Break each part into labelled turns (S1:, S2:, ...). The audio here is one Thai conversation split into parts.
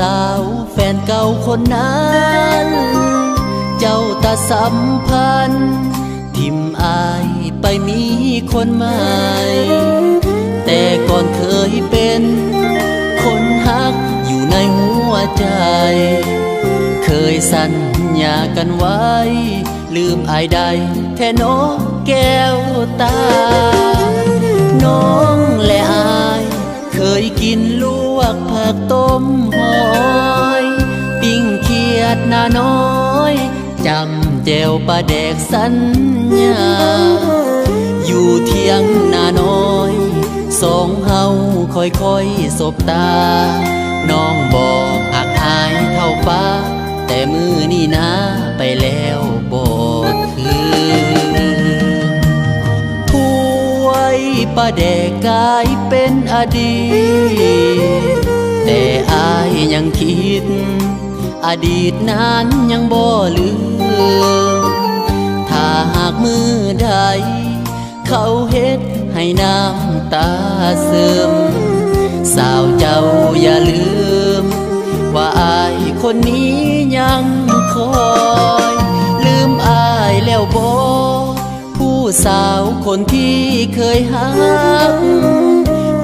S1: สาวแฟนเก่าคนนั้นเจ้าตาสัมพันธ์ทิมอายไปมีคนใหม่แต่ก่อนเคยเป็นคนฮักอยู่ในหัวใจเคยสัญญากันไว้ลืมอายได้แค่น้องแก้วตาน้องและอายเคยกินลวกผักต้มหอยปิ้งเขียดหน้าน้อยจำแจวปลาแดกสัญญาอยู่เที่ยงหน้าน้อยสองเฮาค่อยๆสบตาน้องบอกหักอายเท่าฟ้าแต่มือนี่นะไปแล้วบอกคือถ้วยปลาแดกกลายเป็นอดีตแต่อายยังคิดอดีตนั้นยังบ่ลืมถ้าหากมือใดเขาเฮ็ดให้น้ำตาซึมสาวเจ้าอย่าลืมว่าอายคนนี้ยังคอยลืมอายแล้วบ่ผู้สาวคนที่เคยหัก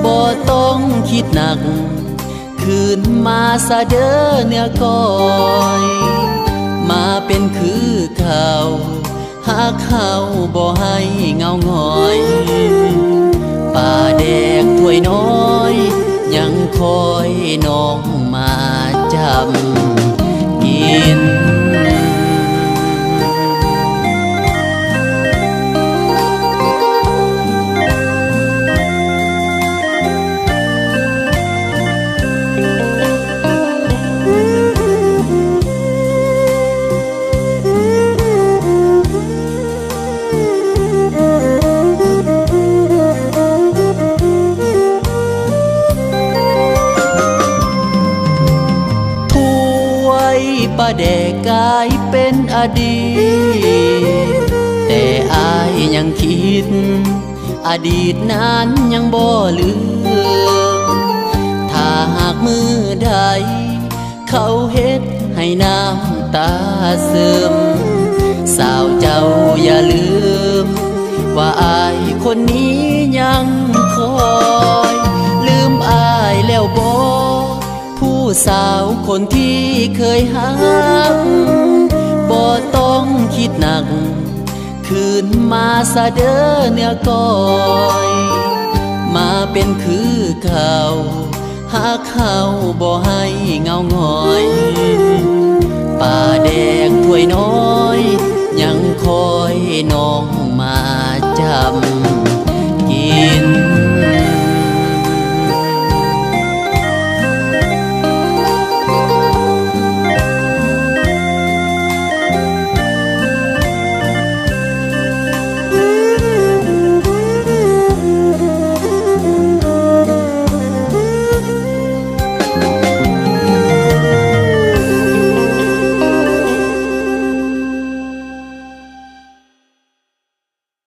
S1: บ่ต้องคิดหนักคืนมาซะเด้อเนื้อก้อยมาเป็นคือเขาหักเขาบ่ให้เงาหงอยป่าแดงถ้วยน้อยยังคอยน้องมาจำกินปลาแดกกลายเป็นอดีตแต่อายยังคิดอดีตนั้นยังบ่ลืมถ้าหากมือใดเขาเฮ็ดให้น้ำตาซึมสาวเจ้าอย่าลืมว่าอายคนนี้ยังคอยลืมอายแล้วบ่ผู้สาวคนที่เคยหักบ่ต้องคิดหนักคืนมาซะเด้อเนื้อก้อยมาเป็นคือเขาหักเขาบ่ให้เงาหงอยป่าแดงถ้วยน้อยยังคอยน้องมาจำ